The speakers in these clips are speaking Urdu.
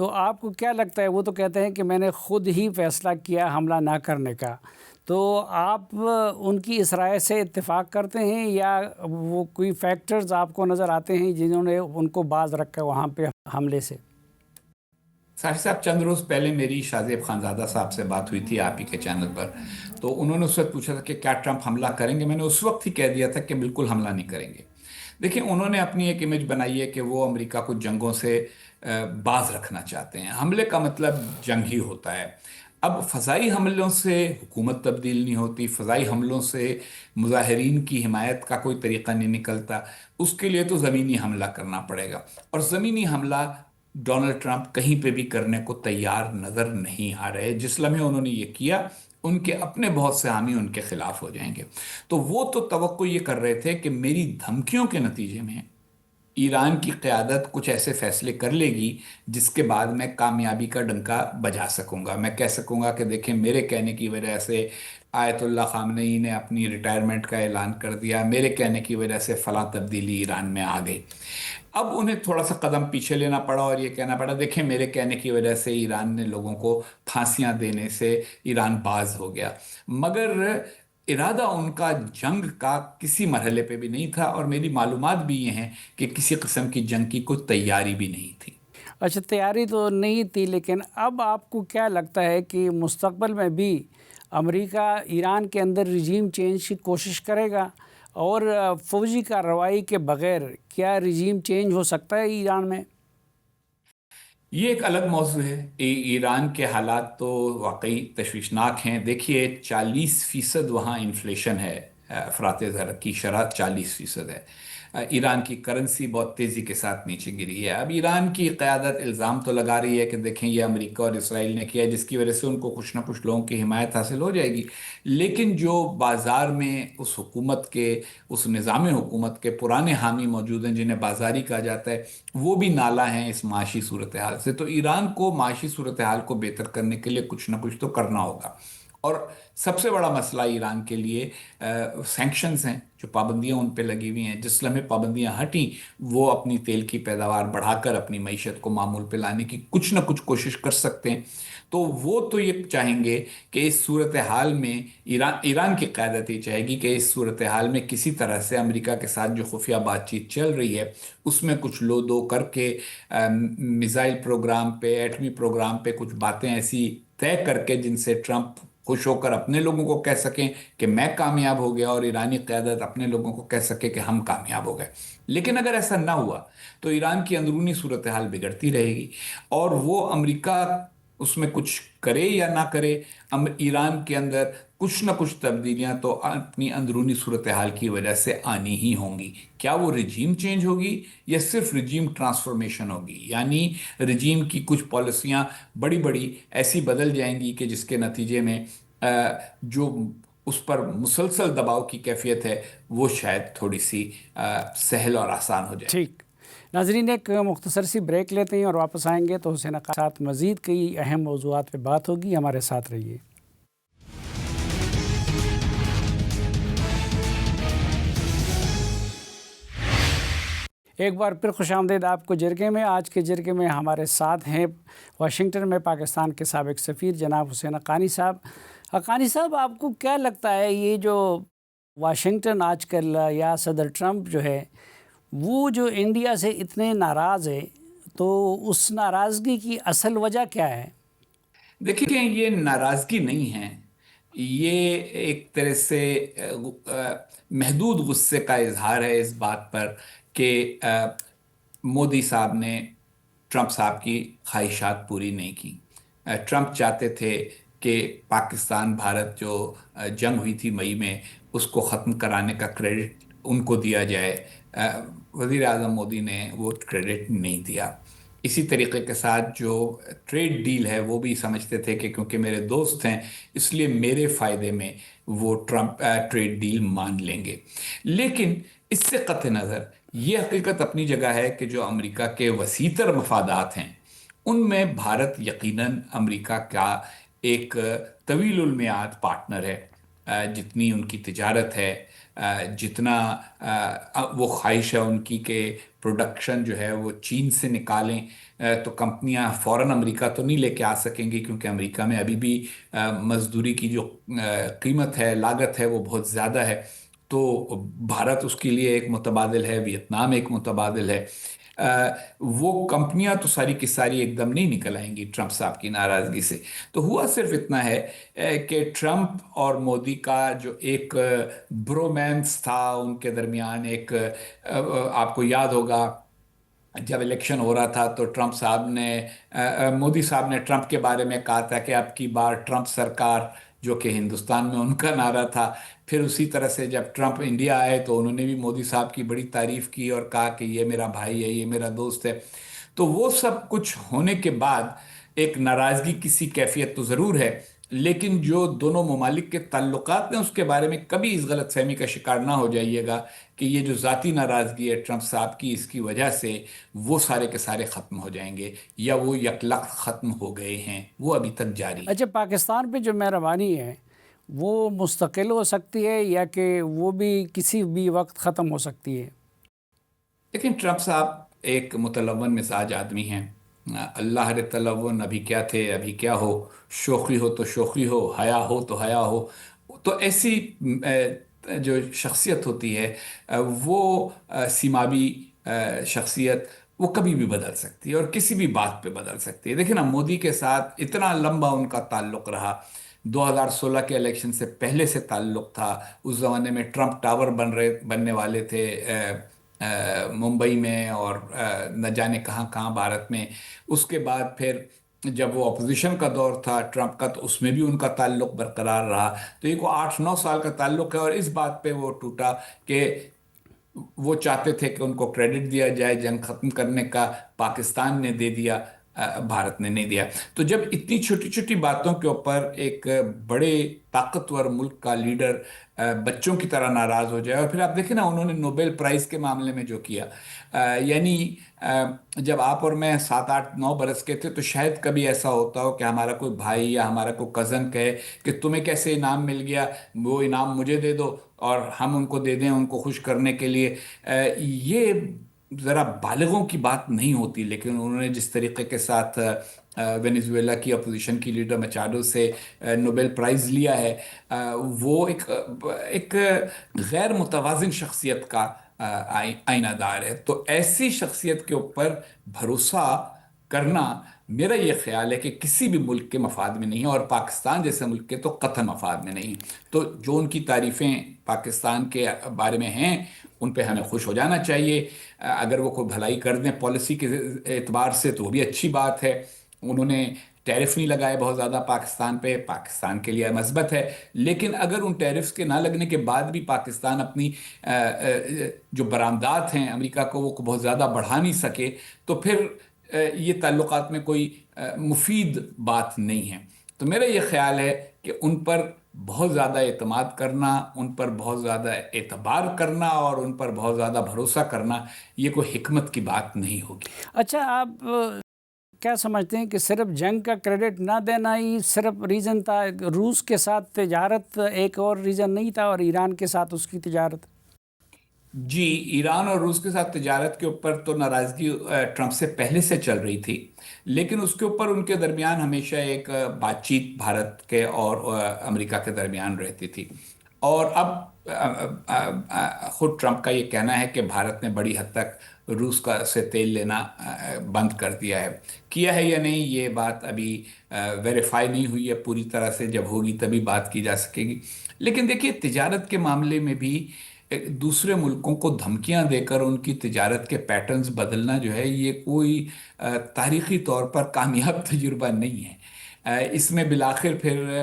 تو آپ کو کیا لگتا ہے؟ وہ تو کہتے ہیں کہ میں نے خود ہی فیصلہ کیا حملہ نہ کرنے کا، تو آپ ان کی اس رائے سے اتفاق کرتے ہیں یا وہ کوئی فیکٹرز آپ کو نظر آتے ہیں جنہوں نے ان کو باز رکھا وہاں پہ حملے سے؟ صاحب صاحب چند روز پہلے میری شاہ زیب خانزادہ صاحب سے بات ہوئی تھی آپ ہی کے چینل پر، تو انہوں نے اس وقت پوچھا تھا کہ کیا ٹرمپ حملہ کریں گے. میں نے اس وقت ہی کہہ دیا تھا کہ بالکل حملہ نہیں کریں گے. دیکھیں انہوں نے اپنی ایک امیج بنائی ہے کہ وہ امریکہ کو جنگوں سے باز رکھنا چاہتے ہیں. حملے کا مطلب جنگ ہی ہوتا ہے. اب فضائی حملوں سے حکومت تبدیل نہیں ہوتی، فضائی حملوں سے مظاہرین کی حمایت کا کوئی طریقہ نہیں نکلتا. اس کے لیے تو زمینی حملہ کرنا پڑے گا، اور زمینی حملہ ڈونلڈ ٹرمپ کہیں پہ بھی کرنے کو تیار نظر نہیں آ رہے. جس لمحے انہوں نے یہ کیا، ان کے اپنے بہت سے حامی ان کے خلاف ہو جائیں گے. تو وہ تو توقع یہ کر رہے تھے کہ میری دھمکیوں کے نتیجے میں ایران کی قیادت کچھ ایسے فیصلے کر لے گی جس کے بعد میں کامیابی کا ڈنکا بجا سکوں گا. میں کہہ سکوں گا کہ دیکھیں میرے کہنے کی وجہ سے آیت اللہ خامنئی نے اپنی ریٹائرمنٹ کا اعلان کر دیا، میرے کہنے کی وجہ سے فلاں تبدیلی ایران میں آ گئی. اب انہیں تھوڑا سا قدم پیچھے لینا پڑا اور یہ کہنا پڑا دیکھیں میرے کہنے کی وجہ سے ایران نے لوگوں کو پھانسیاں دینے سے ایران باز ہو گیا. مگر ارادہ ان کا جنگ کا کسی مرحلے پہ بھی نہیں تھا، اور میری معلومات بھی یہ ہیں کہ کسی قسم کی جنگ کی کوئی تیاری بھی نہیں تھی. اچھا، تیاری تو نہیں تھی، لیکن اب آپ کو کیا لگتا ہے کہ مستقبل میں بھی امریکہ ایران کے اندر رجیم چینج کی کوشش کرے گا؟ اور فوجی کارروائی کے بغیر کیا رجیم چینج ہو سکتا ہے ایران میں؟ یہ ایک الگ موضوع ہے. ایران کے حالات تو واقعی تشویشناک ہیں. دیکھیے 40% وہاں انفلیشن ہے، افراط زر کی شرح 40% ہے. ایران کی کرنسی بہت تیزی کے ساتھ نیچے گری ہے. اب ایران کی قیادت الزام تو لگا رہی ہے کہ دیکھیں یہ امریکہ اور اسرائیل نے کیا ہے، جس کی وجہ سے ان کو کچھ نہ کچھ لوگوں کی حمایت حاصل ہو جائے گی. لیکن جو بازار میں اس حکومت کے، اس نظام حکومت کے پرانے حامی موجود ہیں جنہیں بازاری کہا جاتا ہے، وہ بھی نالا ہیں اس معاشی صورتحال سے. تو ایران کو معاشی صورتحال کو بہتر کرنے کے لیے کچھ نہ کچھ تو کرنا ہوگا. اور سب سے بڑا مسئلہ ایران کے لیے سینکشنز ہیں، جو پابندیاں ان پہ لگی ہوئی ہیں. جس لمحے پابندیاں ہٹیں وہ اپنی تیل کی پیداوار بڑھا کر اپنی معیشت کو معمول پہ لانے کی کچھ نہ کچھ کوشش کر سکتے ہیں. تو وہ تو یہ چاہیں گے کہ اس صورتحال میں ایران کی قیادت یہ چاہے گی کہ اس صورتحال میں کسی طرح سے امریکہ کے ساتھ جو خفیہ بات چیت چل رہی ہے اس میں کچھ لو دو کر کے میزائل پروگرام پہ، ایٹمی پروگرام پہ کچھ باتیں ایسی طے کر کے جن سے ٹرمپ خوش ہو کر اپنے لوگوں کو کہہ سکیں کہ میں کامیاب ہو گیا، اور ایرانی قیادت اپنے لوگوں کو کہہ سکے کہ ہم کامیاب ہو گئے. لیکن اگر ایسا نہ ہوا تو ایران کی اندرونی صورتحال بگڑتی رہے گی، اور وہ امریکہ اس میں کچھ کرے یا نہ کرے، ایران کے اندر کچھ نہ کچھ تبدیلیاں تو اپنی اندرونی صورتحال کی وجہ سے آنی ہی ہوں گی. کیا وہ رجیم چینج ہوگی یا صرف رجیم ٹرانسفارمیشن ہوگی، یعنی رجیم کی کچھ پالیسیاں بڑی بڑی ایسی بدل جائیں گی کہ جس کے نتیجے میں جو اس پر مسلسل دباؤ کی کیفیت ہے وہ شاید تھوڑی سی سہل اور آسان ہو جائے. ٹھیک ناظرین، ایک مختصر سی بریک لیتے ہیں اور واپس آئیں گے تو حسین کے ساتھ مزید کئی اہم موضوعات پہ بات ہوگی. ہمارے ساتھ رہیے. ایک بار پھر خوش آمدید آپ کو جرگے میں. آج کے جرگے میں ہمارے ساتھ ہیں واشنگٹن میں پاکستان کے سابق سفیر جناب حسین حقانی صاحب. حقانی صاحب، آپ کو کیا لگتا ہے یہ جو واشنگٹن آج کل یا صدر ٹرمپ جو ہے وہ جو انڈیا سے اتنے ناراض ہے، تو اس ناراضگی کی اصل وجہ کیا ہے؟ دیکھیں یہ ناراضگی نہیں ہے، یہ ایک طرح سے محدود غصے کا اظہار ہے اس بات پر کہ مودی صاحب نے ٹرمپ صاحب کی خواہشات پوری نہیں کی. ٹرمپ چاہتے تھے کہ پاکستان بھارت جو جنگ ہوئی تھی مئی میں اس کو ختم کرانے کا کریڈٹ ان کو دیا جائے. وزیر اعظم مودی نے وہ کریڈٹ نہیں دیا. اسی طریقے کے ساتھ جو ٹریڈ ڈیل ہے وہ بھی سمجھتے تھے کہ کیونکہ میرے دوست ہیں اس لیے میرے فائدے میں وہ ٹرمپ ٹریڈ ڈیل مان لیں گے. لیکن اس سے قطع نظر یہ حقیقت اپنی جگہ ہے کہ جو امریکہ کے وسیع مفادات ہیں ان میں بھارت یقیناً امریکہ کا ایک طویل المیعاد پارٹنر ہے. جتنی ان کی تجارت ہے، جتنا وہ خواہش ہے ان کی کہ پروڈکشن جو ہے وہ چین سے نکالیں، تو کمپنیاں فوراً امریکہ تو نہیں لے کے آ سکیں گی، کیونکہ امریکہ میں ابھی بھی مزدوری کی جو قیمت ہے، لاگت ہے، وہ بہت زیادہ ہے۔ تو بھارت اس کے لیے ایک متبادل ہے، ویتنام ایک متبادل ہے۔ وہ کمپنیاں تو ساری کی ساری ایک دم نہیں نکل آئیں گی ٹرمپ صاحب کی ناراضگی سے۔ تو ہوا صرف اتنا ہے کہ ٹرمپ اور مودی کا جو ایک برومینس تھا ان کے درمیان، ایک آپ کو یاد ہوگا جب الیکشن ہو رہا تھا تو ٹرمپ صاحب نے مودی صاحب نے ٹرمپ کے بارے میں کہا تھا کہ اب کی بار ٹرمپ سرکار، جو کہ ہندوستان میں ان کا نعرہ تھا۔ پھر اسی طرح سے جب ٹرمپ انڈیا آئے تو انہوں نے بھی مودی صاحب کی بڑی تعریف کی اور کہا کہ یہ میرا بھائی ہے، یہ میرا دوست ہے۔ تو وہ سب کچھ ہونے کے بعد ایک ناراضگی کسی کیفیت تو ضرور ہے، لیکن جو دونوں ممالک کے تعلقات ہیں اس کے بارے میں کبھی اس غلط فہمی کا شکار نہ ہو جائیے گا کہ یہ جو ذاتی ناراضگی ہے ٹرمپ صاحب کی، اس کی وجہ سے وہ سارے کے سارے ختم ہو جائیں گے، یا وہ یکلخت ختم ہو گئے ہیں، وہ ابھی تک جاری ہے۔ اچھا، پاکستان پہ جو مہربانی ہے وہ مستقل ہو سکتی ہے یا کہ وہ بھی کسی بھی وقت ختم ہو سکتی ہے؟ لیکن ٹرمپ صاحب ایک متلون مزاج آدمی ہیں۔ اللہ رے تلون، ابھی کیا تھے ابھی کیا ہو، شوخی ہو تو شوخی ہو، حیا ہو تو حیا ہو۔ تو ایسی جو شخصیت ہوتی ہے، وہ سیمابی شخصیت، وہ کبھی بھی بدل سکتی ہے اور کسی بھی بات پہ بدل سکتی ہے۔ دیکھیں نا، مودی کے ساتھ اتنا لمبا ان کا تعلق رہا، 2016 کے الیکشن سے پہلے سے تعلق تھا۔ اس زمانے میں ٹرمپ ٹاور بننے والے تھے ممبئی میں، اور نہ جانے کہاں کہاں بھارت میں۔ اس کے بعد پھر جب وہ اپوزیشن کا دور تھا ٹرمپ کا، تو اس میں بھی ان کا تعلق برقرار رہا۔ تو یہ کو 8-9 سال کا تعلق ہے، اور اس بات پہ وہ ٹوٹا کہ وہ چاہتے تھے کہ ان کو کریڈٹ دیا جائے جنگ ختم کرنے کا، پاکستان نے دے دیا، بھارت نے نہیں دیا۔ تو جب اتنی چھوٹی چھوٹی باتوں کے اوپر ایک بڑے طاقتور ملک کا لیڈر بچوں کی طرح ناراض ہو جائے، اور پھر آپ دیکھیں نا انہوں نے نوبل پرائز کے معاملے میں جو کیا، یعنی جب آپ اور میں 7-8-9 برس کے تھے تو شاید کبھی ایسا ہوتا ہو کہ ہمارا کوئی بھائی یا ہمارا کوئی کزن کہے کہ تمہیں کیسے انعام مل گیا، وہ انعام مجھے دے دو اور ہم ان کو دے دیں ان کو خوش کرنے کے لیے۔ یہ ذرا بالغوں کی بات نہیں ہوتی، لیکن انہوں نے جس طریقے کے ساتھ وینیزویلا کی اپوزیشن کی لیڈر مچاڈو سے نوبل پرائز لیا ہے، وہ ایک غیر متوازن شخصیت کا آئینہ دار ہے۔ تو ایسی شخصیت کے اوپر بھروسہ کرنا، میرا یہ خیال ہے کہ کسی بھی ملک کے مفاد میں نہیں ہے، اور پاکستان جیسے ملک کے تو قطعا مفاد میں نہیں۔ تو جو ان کی تعریفیں پاکستان کے بارے میں ہیں، ان پہ ہمیں خوش ہو جانا چاہیے۔ اگر وہ کوئی بھلائی کر دیں پالیسی کے اعتبار سے تو وہ بھی اچھی بات ہے۔ انہوں نے ٹیرف نہیں لگائے بہت زیادہ پاکستان پہ، پاکستان کے لیے مثبت ہے۔ لیکن اگر ان ٹیرفز کے نہ لگنے کے بعد بھی پاکستان اپنی جو برآمدات ہیں امریکہ کو وہ بہت زیادہ بڑھا نہیں سکے، تو پھر یہ تعلقات میں کوئی مفید بات نہیں ہے۔ تو میرا یہ خیال ہے کہ ان پر بہت زیادہ اعتماد کرنا، ان پر بہت زیادہ اعتبار کرنا اور ان پر بہت زیادہ بھروسہ کرنا، یہ کوئی حکمت کی بات نہیں ہوگی۔ اچھا، آپ کیا سمجھتے ہیں کہ صرف جنگ کا کریڈٹ نہ دینا ہی صرف ریزن تھا؟ روس کے ساتھ تجارت ایک اور ریزن نہیں تھا، اور ایران کے ساتھ اس کی تجارت؟ جی، ایران اور روس کے ساتھ تجارت کے اوپر تو ناراضگی ٹرمپ سے پہلے سے چل رہی تھی، لیکن اس کے اوپر ان کے درمیان ہمیشہ ایک بات چیت بھارت کے اور امریکہ کے درمیان رہتی تھی۔ اور اب خود ٹرمپ کا یہ کہنا ہے کہ بھارت نے بڑی حد تک روس کا سے تیل لینا بند کر دیا ہے۔ کیا ہے یا نہیں یہ بات ابھی ویریفائی نہیں ہوئی ہے پوری طرح سے، جب ہوگی تبھی بات کی جا سکے گی۔ لیکن دیکھیے، تجارت کے معاملے میں بھی دوسرے ملکوں کو دھمکیاں دے کر ان کی تجارت کے پیٹرنز بدلنا جو ہے، یہ کوئی تاریخی طور پر کامیاب تجربہ نہیں ہے۔ اس میں بالآخر پھر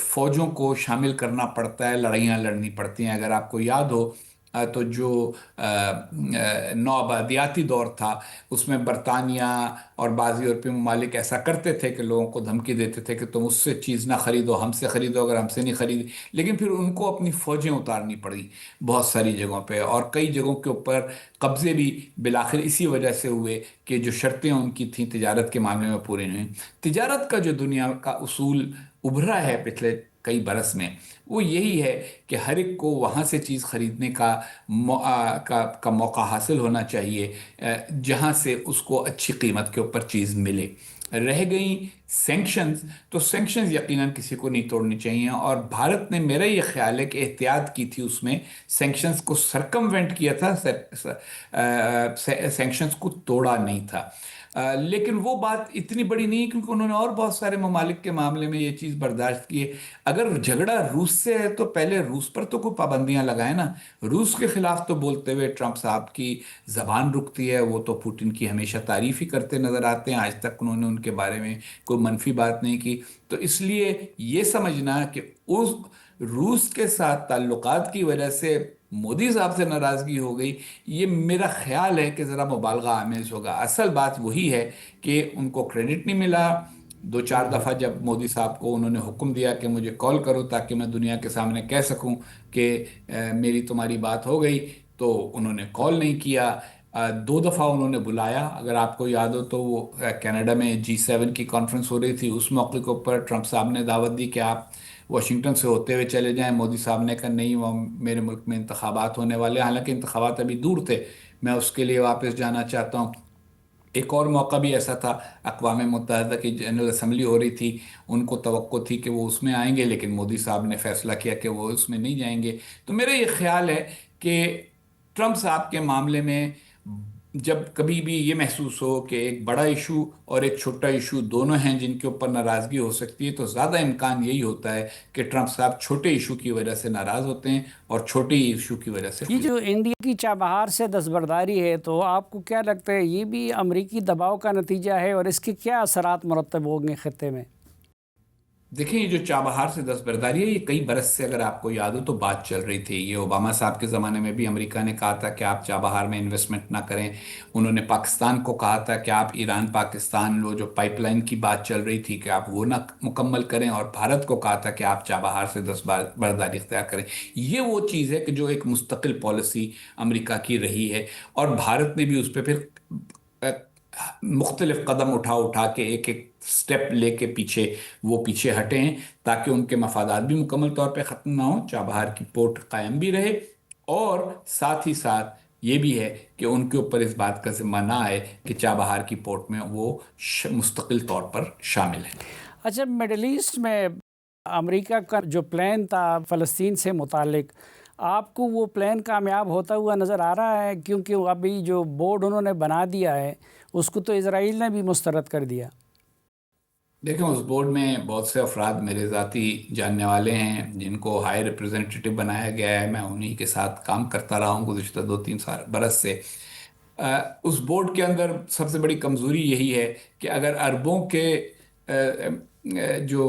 فوجوں کو شامل کرنا پڑتا ہے، لڑائیاں لڑنی پڑتی ہیں۔ اگر آپ کو یاد ہو تو جو نوآبادیاتی دور تھا، اس میں برطانیہ اور بعض یورپی ممالک ایسا کرتے تھے کہ لوگوں کو دھمکی دیتے تھے کہ تم اس سے چیز نہ خریدو، ہم سے خریدو، اگر ہم سے نہیں خریدی۔ لیکن پھر ان کو اپنی فوجیں اتارنی پڑی بہت ساری جگہوں پہ، اور کئی جگہوں کے اوپر قبضے بھی بالآخر اسی وجہ سے ہوئے کہ جو شرطیں ان کی تھیں تجارت کے معاملے میں پوری نہیں ہوئیں۔ تجارت کا جو دنیا کا اصول ابھرا ہے پچھلے کئی برس میں وہ یہی ہے کہ ہر ایک کو وہاں سے چیز خریدنے کا موقع حاصل ہونا چاہیے جہاں سے اس کو اچھی قیمت کے اوپر چیز ملے۔ رہ گئیں سینکشنز، تو سینکشنز یقیناً کسی کو نہیں توڑنی چاہیے، اور بھارت نے، میرا یہ خیال ہے کہ احتیاط کی تھی، اس میں سینکشنز کو سرکموینٹ کیا تھا، سینکشنز کو توڑا نہیں تھا۔ لیکن وہ بات اتنی بڑی نہیں ہے کیونکہ انہوں نے اور بہت سارے ممالک کے معاملے میں یہ چیز برداشت کی ہے۔ اگر جھگڑا روس سے ہے تو پہلے روس پر تو کوئی پابندیاں لگائیں نا۔ روس کے خلاف تو بولتے ہوئے ٹرمپ صاحب کی زبان رکتی ہے، وہ تو پوٹن کی ہمیشہ تعریف ہی کرتے نظر آتے ہیں، آج تک انہوں نے ان کے بارے میں کوئی منفی بات نہیں کی۔ تو اس لیے یہ سمجھنا کہ اس روس کے ساتھ تعلقات کی وجہ سے مودی صاحب سے ناراضگی ہو گئی، یہ میرا خیال ہے کہ ذرا مبالغہ آمیز ہوگا۔ اصل بات وہی ہے کہ ان کو کریڈٹ نہیں ملا۔ دو چار دفعہ جب مودی صاحب کو انہوں نے حکم دیا کہ مجھے کال کرو تاکہ میں دنیا کے سامنے کہہ سکوں کہ میری تمہاری بات ہو گئی، تو انہوں نے کال نہیں کیا۔ دو دفعہ انہوں نے بلایا، اگر آپ کو یاد ہو تو وہ کینیڈا میں G7 کی کانفرنس ہو رہی تھی، اس موقع کے اوپر ٹرمپ صاحب نے دعوت دی کہ آپ واشنگٹن سے ہوتے ہوئے چلے جائیں۔ مودی صاحب نے کہا نہیں، وہ میرے ملک میں انتخابات ہونے والے ہیں، حالانکہ انتخابات ابھی دور تھے، میں اس کے لیے واپس جانا چاہتا ہوں۔ ایک اور موقع بھی ایسا تھا، اقوام متحدہ کی جنرل اسمبلی ہو رہی تھی، ان کو توقع تھی کہ وہ اس میں آئیں گے، لیکن مودی صاحب نے فیصلہ کیا کہ وہ اس میں نہیں جائیں گے۔ تو میرا یہ خیال ہے کہ ٹرمپ صاحب کے معاملے میں جب کبھی بھی یہ محسوس ہو کہ ایک بڑا ایشو اور ایک چھوٹا ایشو دونوں ہیں جن کے اوپر ناراضگی ہو سکتی ہے، تو زیادہ امکان یہی ہوتا ہے کہ ٹرمپ صاحب چھوٹے ایشو کی وجہ سے ناراض ہوتے ہیں اور چھوٹے ایشو کی وجہ سے یہ خوش۔ جو انڈیا کی چابہار سے دستبرداری ہے، تو آپ کو کیا لگتا ہے یہ بھی امریکی دباؤ کا نتیجہ ہے، اور اس کے کیا اثرات مرتب ہوں گے خطے میں؟ دیکھیں، یہ جو چابہار سے دستبرداری ہے، یہ کئی برس سے، اگر آپ کو یاد ہو تو بات چل رہی تھی۔ یہ اوباما صاحب کے زمانے میں بھی امریکہ نے کہا تھا کہ آپ چابہار میں انویسٹمنٹ نہ کریں۔ انہوں نے پاکستان کو کہا تھا کہ آپ ایران پاکستان، وہ جو پائپ لائن کی بات چل رہی تھی، کہ آپ وہ نہ مکمل کریں، اور بھارت کو کہا تھا کہ آپ چابہار سے دستبرداری اختیار کریں۔ یہ وہ چیز ہے کہ جو ایک مستقل پالیسی امریکہ کی رہی ہے، اور بھارت نے بھی اس پہ پھر مختلف قدم اٹھا اٹھا کے ایک ایک سٹیپ لے کے پیچھے ہٹے ہیں، تاکہ ان کے مفادات بھی مکمل طور پہ ختم نہ ہوں، چابہار کی پورٹ قائم بھی رہے، اور ساتھ ہی ساتھ یہ بھی ہے کہ ان کے اوپر اس بات کا ذمہ نہ آئے کہ چابہار کی پورٹ میں وہ مستقل طور پر شامل ہیں۔ اچھا، مڈل ایسٹ میں امریکہ کا جو پلان تھا فلسطین سے متعلق، آپ کو وہ پلان کامیاب ہوتا ہوا نظر آ رہا ہے؟ کیونکہ ابھی جو بورڈ انہوں نے بنا دیا ہے اس کو تو اسرائیل نے بھی مسترد کر دیا۔ دیکھیں، اس بورڈ میں بہت سے افراد میرے ذاتی جاننے والے ہیں جن کو ہائی ریپرزینٹیٹو بنایا گیا ہے، میں انہی کے ساتھ کام کرتا رہا ہوں گزشتہ 2-3 برس سے۔ اس بورڈ کے اندر سب سے بڑی کمزوری یہی ہے کہ اگر عربوں کے جو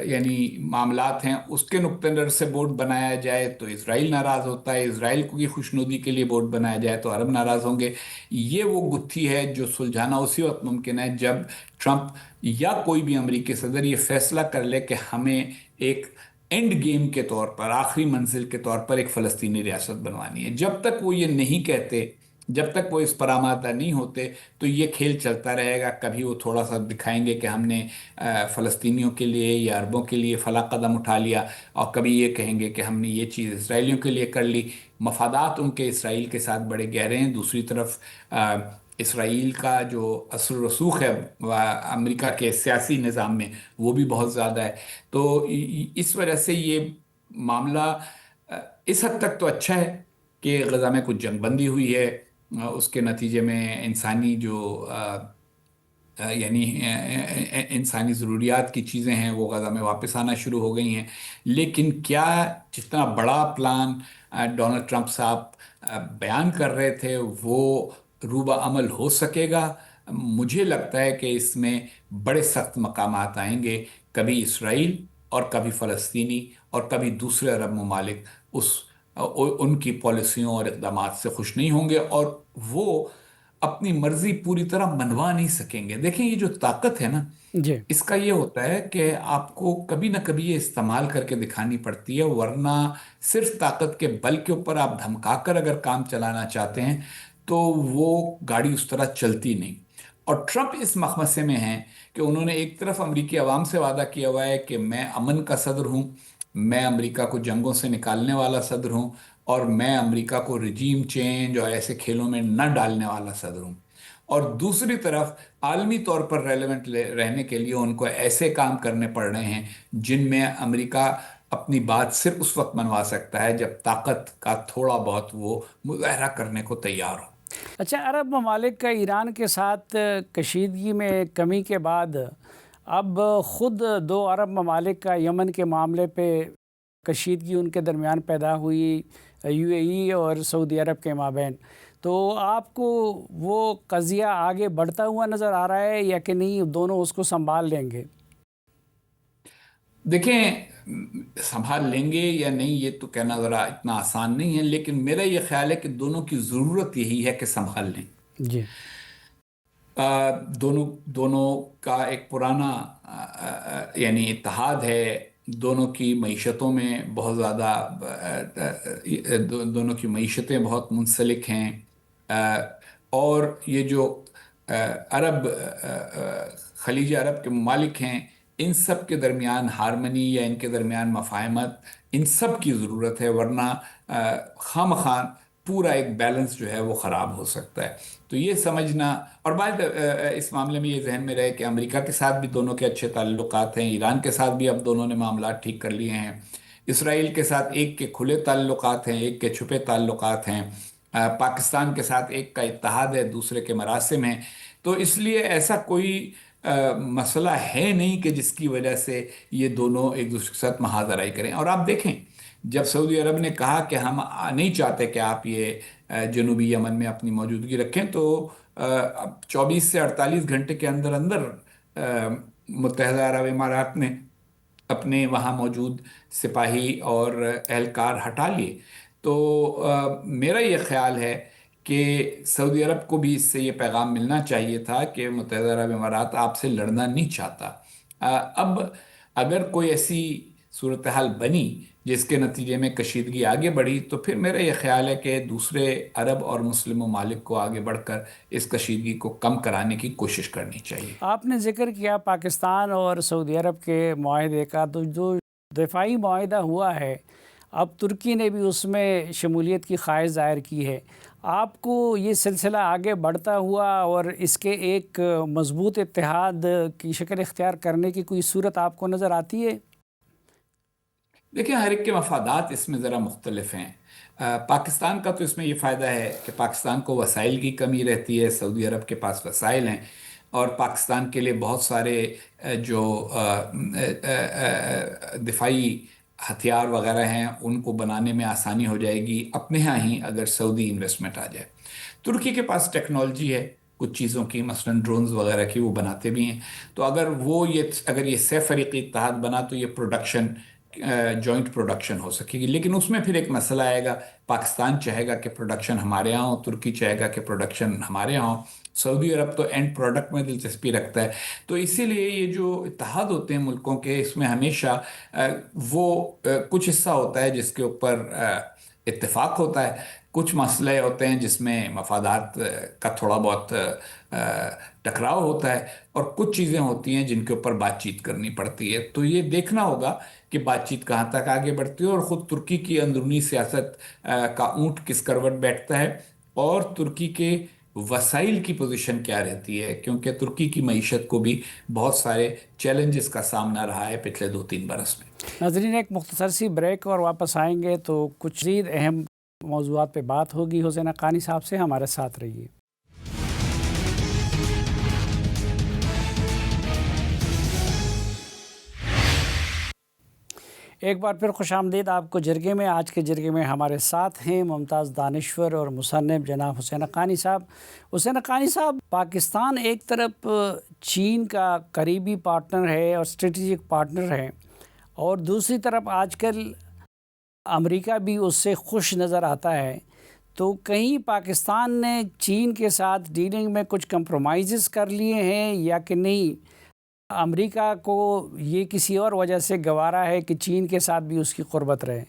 یعنی معاملات ہیں اس کے نقطہ نظر سے بورڈ بنایا جائے تو اسرائیل ناراض ہوتا ہے، اسرائیل کو کی خوشنودی کے لیے بورڈ بنایا جائے تو عرب ناراض ہوں گے۔ یہ وہ گتھی ہے جو سلجھانا اسی وقت ممکن ہے جب ٹرمپ یا کوئی بھی امریکی صدر یہ فیصلہ کر لے کہ ہمیں ایک اینڈ گیم کے طور پر، آخری منزل کے طور پر ایک فلسطینی ریاست بنوانی ہے۔ جب تک وہ یہ نہیں کہتے، جب تک وہ اس پر آمادہ نہیں ہوتے، تو یہ کھیل چلتا رہے گا۔ کبھی وہ تھوڑا سا دکھائیں گے کہ ہم نے فلسطینیوں کے لیے یا عربوں کے لیے فلاں قدم اٹھا لیا، اور کبھی یہ کہیں گے کہ ہم نے یہ چیز اسرائیلیوں کے لیے کر لی۔ مفادات ان کے اسرائیل کے ساتھ بڑے گہرے ہیں۔ دوسری طرف اسرائیل کا جو اثر و رسوخ ہے امریکہ کے سیاسی نظام میں، وہ بھی بہت زیادہ ہے۔ تو اس وجہ سے یہ معاملہ اس حد تک تو اچھا ہے کہ غزہ میں کچھ جنگ بندی ہوئی ہے، اس کے نتیجے میں انسانی جو یعنی انسانی ضروریات کی چیزیں ہیں وہ غزہ میں واپس آنا شروع ہو گئی ہیں۔ لیکن کیا جتنا بڑا پلان ڈونلڈ ٹرمپ صاحب بیان کر رہے تھے وہ روبہ عمل ہو سکے گا؟ مجھے لگتا ہے کہ اس میں بڑے سخت مقامات آئیں گے، کبھی اسرائیل اور کبھی فلسطینی اور کبھی دوسرے عرب ممالک ان کی پالیسیوں اور اقدامات سے خوش نہیں ہوں گے، اور وہ اپنی مرضی پوری طرح منوا نہیں سکیں گے۔ دیکھیں، یہ جو طاقت ہے نا، جی، اس کا یہ ہوتا ہے کہ آپ کو کبھی نہ کبھی یہ استعمال کر کے دکھانی پڑتی ہے، ورنہ صرف طاقت کے بل کے اوپر آپ دھمکا کر اگر کام چلانا چاہتے ہیں تو وہ گاڑی اس طرح چلتی نہیں۔ اور ٹرمپ اس مخمصے میں ہیں کہ انہوں نے ایک طرف امریکی عوام سے وعدہ کیا ہوا ہے کہ میں امن کا صدر ہوں، میں امریکہ کو جنگوں سے نکالنے والا صدر ہوں، اور میں امریکہ کو رجیم چینج اور ایسے کھیلوں میں نہ ڈالنے والا صدر ہوں، اور دوسری طرف عالمی طور پر ریلیونٹ رہنے کے لیے ان کو ایسے کام کرنے پڑ رہے ہیں جن میں امریکہ اپنی بات صرف اس وقت منوا سکتا ہے جب طاقت کا تھوڑا بہت وہ مظاہرہ کرنے کو تیار ہو۔ اچھا، عرب ممالک کا ایران کے ساتھ کشیدگی میں کمی کے بعد اب خود دو عرب ممالک کا یمن کے معاملے پہ کشیدگی ان کے درمیان پیدا ہوئی، یو اے ای اور سعودی عرب کے مابین، تو آپ کو وہ قضیہ آگے بڑھتا ہوا نظر آ رہا ہے یا کہ نہیں دونوں اس کو سنبھال لیں گے؟ دیکھیں، سنبھال لیں گے یا نہیں یہ تو کہنا ذرا اتنا آسان نہیں ہے، لیکن میرا یہ خیال ہے کہ دونوں کی ضرورت یہی ہے کہ سنبھال لیں۔ جی، دونوں کا ایک پرانا یعنی اتحاد ہے، دونوں کی معیشتوں میں بہت زیادہ دونوں کی معیشتیں بہت منسلک ہیں، اور یہ جو عرب خلیج عرب کے ممالک ہیں ان سب کے درمیان ہارمنی یا ان کے درمیان مفاہمت، ان سب کی ضرورت ہے، ورنہ خواہ مخواہ پورا ایک بیلنس جو ہے وہ خراب ہو سکتا ہے۔ تو یہ سمجھنا، اور بعد اس معاملے میں یہ ذہن میں رہے کہ امریکہ کے ساتھ بھی دونوں کے اچھے تعلقات ہیں، ایران کے ساتھ بھی اب دونوں نے معاملات ٹھیک کر لیے ہیں، اسرائیل کے ساتھ ایک کے کھلے تعلقات ہیں، ایک کے چھپے تعلقات ہیں، پاکستان کے ساتھ ایک کا اتحاد ہے، دوسرے کے مراسم ہیں۔ تو اس لیے ایسا کوئی مسئلہ ہے نہیں کہ جس کی وجہ سے یہ دونوں ایک دوسرے کے ساتھ محاذرائی کریں۔ اور آپ دیکھیں، جب سعودی عرب نے کہا کہ ہم نہیں چاہتے کہ آپ یہ جنوبی یمن میں اپنی موجودگی رکھیں، تو 24 سے 48 گھنٹے کے اندر اندر متحدہ عرب امارات نے اپنے وہاں موجود سپاہی اور اہلکار ہٹا لیے۔ تو میرا یہ خیال ہے کہ سعودی عرب کو بھی اس سے یہ پیغام ملنا چاہیے تھا کہ متحدہ عرب امارات آپ سے لڑنا نہیں چاہتا۔ اب اگر کوئی ایسی صورتحال بنی جس کے نتیجے میں کشیدگی آگے بڑھی، تو پھر میرا یہ خیال ہے کہ دوسرے عرب اور مسلم ممالک کو آگے بڑھ کر اس کشیدگی کو کم کرانے کی کوشش کرنی چاہیے۔ آپ نے ذکر کیا پاکستان اور سعودی عرب کے معاہدے کا، تو جو دفاعی معاہدہ ہوا ہے اب ترکی نے بھی اس میں شمولیت کی خواہش ظاہر کی ہے، آپ کو یہ سلسلہ آگے بڑھتا ہوا اور اس کے ایک مضبوط اتحاد کی شکل اختیار کرنے کی کوئی صورت آپ کو نظر آتی ہے؟ دیکھیں، ہر ایک کے مفادات اس میں ذرا مختلف ہیں۔ پاکستان کا تو اس میں یہ فائدہ ہے کہ پاکستان کو وسائل کی کمی رہتی ہے، سعودی عرب کے پاس وسائل ہیں، اور پاکستان کے لیے بہت سارے جو دفاعی ہتھیار وغیرہ ہیں ان کو بنانے میں آسانی ہو جائے گی اپنے ہاں ہی اگر سعودی انویسٹمنٹ آ جائے۔ ترکی کے پاس ٹیکنالوجی ہے کچھ چیزوں کی، مثلا ڈرونز وغیرہ کی، وہ بناتے بھی ہیں۔ تو اگر یہ سہ فریقی اتحاد بنا تو یہ پروڈکشن جوائنٹ پروڈکشن ہو سکے گی، لیکن اس میں پھر ایک مسئلہ آئے گا، پاکستان چاہے گا کہ پروڈکشن ہمارے یہاں ہو، ترکی چاہے گا کہ پروڈکشن ہمارے یہاں ہو، سعودی عرب تو اینڈ پروڈکٹ میں دلچسپی رکھتا ہے۔ تو اسی لیے یہ جو اتحاد ہوتے ہیں ملکوں کے، اس میں ہمیشہ وہ کچھ حصہ ہوتا ہے جس کے اوپر اتفاق ہوتا ہے، کچھ مسئلے ہوتے ہیں جس میں مفادات کا تھوڑا بہت ٹکراؤ ہوتا ہے، اور کچھ چیزیں ہوتی ہیں جن کے اوپر بات چیت کرنی پڑتی ہے۔ تو یہ دیکھنا ہوگا کہ بات چیت کہاں تک آگے بڑھتی ہے، اور خود ترکی کی اندرونی سیاست کا اونٹ کس کروٹ بیٹھتا ہے، اور ترکی کے وسائل کی پوزیشن کیا رہتی ہے، کیونکہ ترکی کی معیشت کو بھی بہت سارے چیلنجز کا سامنا رہا ہے پچھلے 2-3 برس میں۔ ناظرین، ایک مختصر سی بریک اور واپس آئیں گے تو کچھ مزید اہم موضوعات پہ بات ہوگی۔ حسین حقانی صاحب سے ہمارے ساتھ رہیے۔ ایک بار پھر خوش آمدید آپ کو جرگے میں۔ آج کے جرگے میں ہمارے ساتھ ہیں ممتاز دانشور اور مصنف جناب حسین حقانی صاحب۔ حسین حقانی صاحب، پاکستان ایک طرف چین کا قریبی پارٹنر ہے اور اسٹریٹجک پارٹنر ہے، اور دوسری طرف آج کل امریکہ بھی اس سے خوش نظر آتا ہے، تو کہیں پاکستان نے چین کے ساتھ ڈیلنگ میں کچھ کمپرومائزز کر لیے ہیں یا کہ نہیں؟ امریکہ کو یہ کسی اور وجہ سے گوارا ہے کہ چین کے ساتھ بھی اس کی قربت رہے؟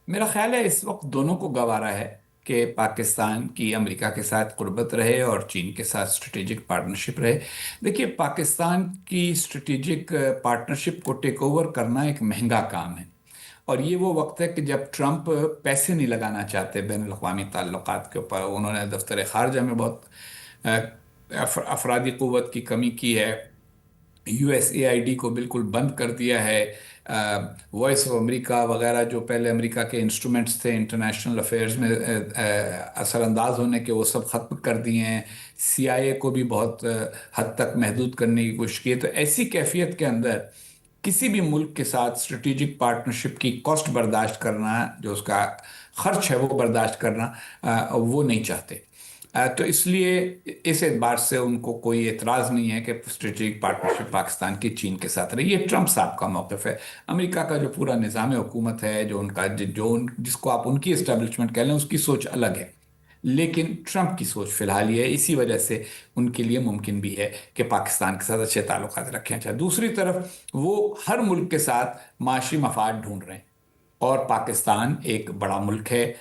میرا خیال ہے اس وقت دونوں کو گوارا ہے، کہ پاکستان کی امریکہ کے ساتھ قربت رہے اور چین کے ساتھ اسٹریٹجک پارٹنرشپ رہے. دیکھیے، پاکستان کی اسٹریٹجک پارٹنرشپ کو ٹیک اوور کرنا ایک مہنگا کام ہے، اور یہ وہ وقت ہے کہ جب ٹرمپ پیسے نہیں لگانا چاہتے بین الاقوامی تعلقات کے اوپر. انہوں نے دفتر خارجہ میں بہت افرادی قوت کی کمی کی ہے، USAID کو بالکل بند کر دیا ہے، وائس آف امریکہ وغیرہ جو پہلے امریکہ کے انسٹرومنٹس تھے انٹرنیشنل افیئرز میں اثر انداز ہونے کے، وہ سب ختم کر دیے ہیں. CIA کو بھی بہت حد تک محدود کرنے کی کوشش کی ہے. تو ایسی کیفیت کے اندر کسی بھی ملک کے ساتھ اسٹریٹجک پارٹنرشپ کی کاسٹ برداشت کرنا، جو اس کا خرچ ہے وہ برداشت کرنا، وہ نہیں چاہتے. تو اس لیے اس اعتبار سے ان کو کوئی اعتراض نہیں ہے کہ اسٹریٹجک پارٹنرشپ پاکستان کی چین کے ساتھ رہی. یہ ٹرمپ صاحب کا موقف ہے. امریکہ کا جو پورا نظام حکومت ہے، جو ان کا جس کو آپ ان کی اسٹیبلشمنٹ کہہ لیں، اس کی سوچ الگ ہے. لیکن ٹرمپ کی سوچ فی الحال یہ ہے، اسی وجہ سے ان کے لیے ممکن بھی ہے کہ پاکستان کے ساتھ اچھے تعلقات رکھیں. اچھا، دوسری طرف وہ ہر ملک کے ساتھ معاشی مفاد ڈھونڈ رہے ہیں، اور پاکستان ایک بڑا ملک ہے،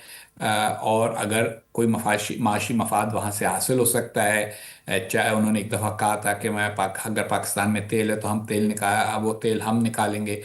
اور اگر کوئی معاشی مفاد وہاں سے حاصل ہو سکتا ہے. چاہے انہوں نے ایک دفعہ کہا تھا کہ اگر پاکستان میں تیل ہے تو ہم وہ تیل ہم نکالیں گے.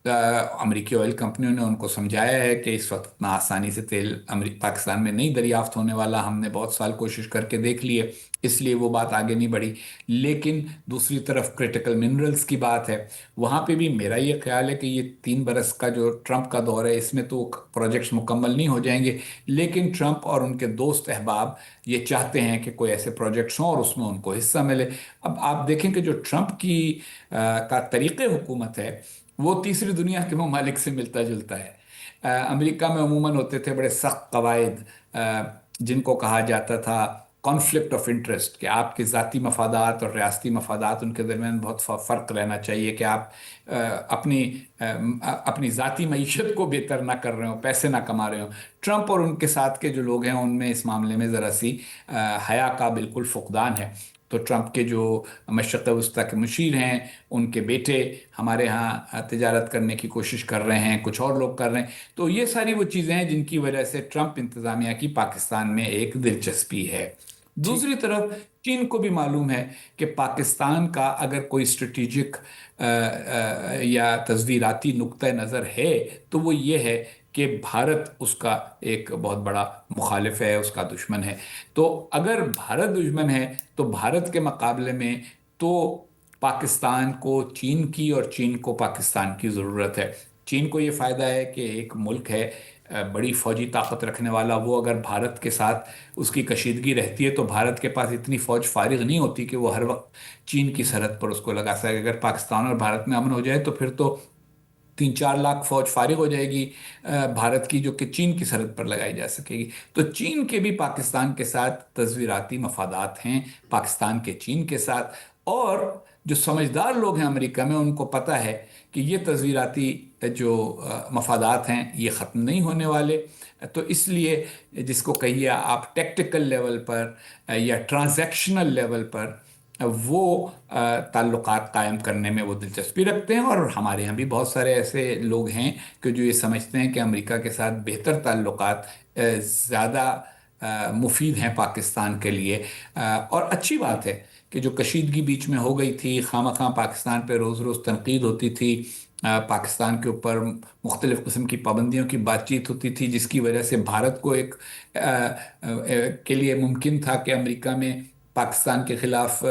امریکی آئل کمپنیوں نے ان کو سمجھایا ہے کہ اس وقت اتنا آسانی سے تیل پاکستان میں نہیں دریافت ہونے والا، ہم نے بہت سال کوشش کر کے دیکھ لی ہے، اس لیے وہ بات آگے نہیں بڑھی. لیکن دوسری طرف کرٹیکل منرلز کی بات ہے، وہاں پہ بھی میرا یہ خیال ہے کہ یہ 3 برس کا جو ٹرمپ کا دور ہے، اس میں تو پروجیکٹس مکمل نہیں ہو جائیں گے. لیکن ٹرمپ اور ان کے دوست احباب یہ چاہتے ہیں کہ کوئی ایسے پروجیکٹس ہوں اور اس میں ان کو حصہ ملے. اب آپ دیکھیں کہ جو ٹرمپ کا طریق حکومت ہے وہ تیسری دنیا کے ممالک سے ملتا جلتا ہے. امریکہ میں عموماً ہوتے تھے بڑے سخت قواعد، جن کو کہا جاتا تھا کانفلکٹ آف انٹرسٹ، کہ آپ کے ذاتی مفادات اور ریاستی مفادات، ان کے درمیان بہت فرق رہنا چاہیے، کہ آپ اپنی ذاتی معیشت کو بہتر نہ کر رہے ہوں، پیسے نہ کما رہے ہوں. ٹرمپ اور ان کے ساتھ کے جو لوگ ہیں ان میں اس معاملے میں ذرا سی حیا کا بالکل فقدان ہے. تو ٹرمپ کے جو مشرق وسطیٰ کے مشیر ہیں، ان کے بیٹے ہمارے ہاں تجارت کرنے کی کوشش کر رہے ہیں، کچھ اور لوگ کر رہے ہیں. تو یہ ساری وہ چیزیں ہیں جن کی وجہ سے ٹرمپ انتظامیہ کی پاکستان میں ایک دلچسپی ہے. ٹھیک. دوسری طرف چین کو بھی معلوم ہے کہ پاکستان کا اگر کوئی اسٹریٹجک یا تصویراتی نقطہ نظر ہے تو وہ یہ ہے کہ بھارت اس کا ایک بہت بڑا مخالف ہے، اس کا دشمن ہے. تو اگر بھارت دشمن ہے تو بھارت کے مقابلے میں تو پاکستان کو چین کی اور چین کو پاکستان کی ضرورت ہے. چین کو یہ فائدہ ہے کہ ایک ملک ہے بڑی فوجی طاقت رکھنے والا، وہ اگر بھارت کے ساتھ اس کی کشیدگی رہتی ہے تو بھارت کے پاس اتنی فوج فارغ نہیں ہوتی کہ وہ ہر وقت چین کی سرحد پر اس کو لگا سکے. اگر پاکستان اور بھارت میں امن ہو جائے تو پھر تو 3-4 لاکھ فوج فارغ ہو جائے گی بھارت کی، جو کہ چین کی سرحد پر لگائی جا سکے گی. تو چین کے بھی پاکستان کے ساتھ تصویراتی مفادات ہیں، پاکستان کے چین کے ساتھ. اور جو سمجھدار لوگ ہیں امریکہ میں، ان کو پتہ ہے کہ یہ تصویراتی جو مفادات ہیں یہ ختم نہیں ہونے والے. تو اس لیے جس کو کہیے آپ ٹیکٹیکل لیول پر یا ٹرانزیکشنل لیول پر وہ تعلقات قائم کرنے میں وہ دلچسپی رکھتے ہیں. اور ہمارے یہاں بھی بہت سارے ایسے لوگ ہیں کہ جو یہ سمجھتے ہیں کہ امریکہ کے ساتھ بہتر تعلقات زیادہ مفید ہیں پاکستان کے لیے. اور اچھی بات ہے کہ جو کشیدگی بیچ میں ہو گئی تھی، خواہ مخواہ پاکستان پہ روز روز تنقید ہوتی تھی، پاکستان کے اوپر مختلف قسم کی پابندیوں کی بات چیت ہوتی تھی، جس کی وجہ سے بھارت کو کے لیے ممکن تھا کہ امریکہ میں پاکستان کے خلاف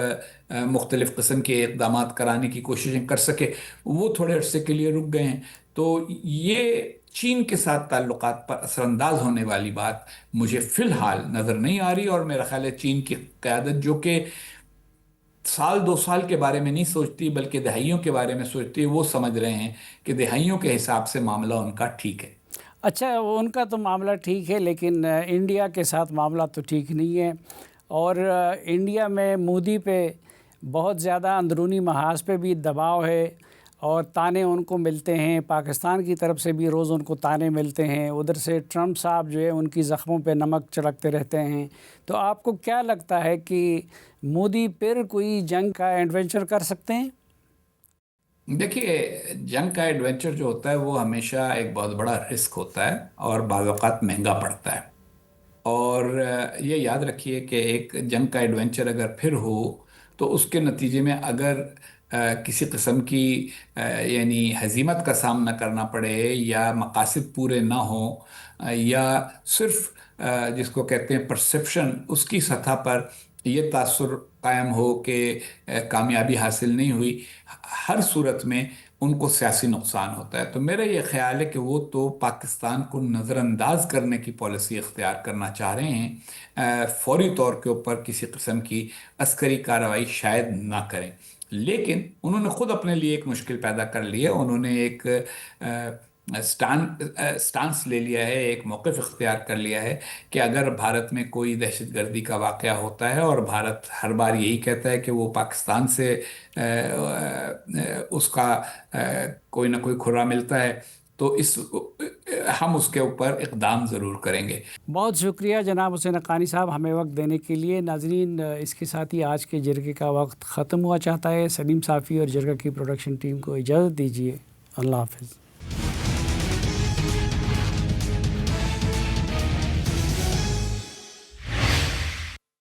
مختلف قسم کے اقدامات کرانے کی کوششیں کر سکے، وہ تھوڑے عرصے کے لیے رک گئے ہیں. تو یہ چین کے ساتھ تعلقات پر اثر انداز ہونے والی بات مجھے فی الحال نظر نہیں آ رہی. اور میرا خیال ہے چین کی قیادت، جو کہ 1-2 سال کے بارے میں نہیں سوچتی بلکہ دہائیوں کے بارے میں سوچتی ہے، وہ سمجھ رہے ہیں کہ دہائیوں کے حساب سے معاملہ ان کا ٹھیک ہے. اچھا، ان کا تو معاملہ ٹھیک ہے، لیکن انڈیا کے ساتھ معاملہ تو ٹھیک نہیں ہے. اور انڈیا میں مودی پہ بہت زیادہ اندرونی محاذ پہ بھی دباؤ ہے، اور تانے ان کو ملتے ہیں، پاکستان کی طرف سے بھی روز ان کو تانے ملتے ہیں، ادھر سے ٹرمپ صاحب جو ہے ان کی زخموں پہ نمک چھڑکتے رہتے ہیں. تو آپ کو کیا لگتا ہے کہ مودی پھر کوئی جنگ کا ایڈونچر کر سکتے ہیں؟ دیکھیے، جنگ کا ایڈونچر جو ہوتا ہے وہ ہمیشہ ایک بہت بڑا رسک ہوتا ہے اور بعض اوقات مہنگا پڑتا ہے. اور یہ یاد رکھیے کہ ایک جنگ کا ایڈونچر اگر پھر ہو تو اس کے نتیجے میں اگر کسی قسم کی یعنی ہزیمت کا سامنا کرنا پڑے یا مقاصد پورے نہ ہوں، یا صرف جس کو کہتے ہیں پرسپشن، اس کی سطح پر یہ تاثر قائم ہو کہ کامیابی حاصل نہیں ہوئی، ہر صورت میں ان کو سیاسی نقصان ہوتا ہے۔ تو میرا یہ خیال ہے کہ وہ تو پاکستان کو نظر انداز کرنے کی پالیسی اختیار کرنا چاہ رہے ہیں، فوری طور کے اوپر کسی قسم کی عسکری کارروائی شاید نہ کریں، لیکن انہوں نے خود اپنے لیے ایک مشکل پیدا کر لی ہے۔ انہوں نے ایک سٹانس لے لیا ہے، ایک موقف اختیار کر لیا ہے کہ اگر بھارت میں کوئی دہشت گردی کا واقعہ ہوتا ہے اور بھارت ہر بار یہی کہتا ہے کہ وہ پاکستان سے اس کا کوئی نہ کوئی کھرا ملتا ہے، تو ہم اس کے اوپر اقدام ضرور کریں گے۔ بہت شکریہ جناب حسین حقانی صاحب ہمیں وقت دینے کے لیے۔ ناظرین، اس کے ساتھ ہی آج کے جرگے کا وقت ختم ہوا چاہتا ہے۔ سلیم صافی اور جرگہ کی پروڈکشن ٹیم کو اجازت دیجیے۔ اللہ حافظ۔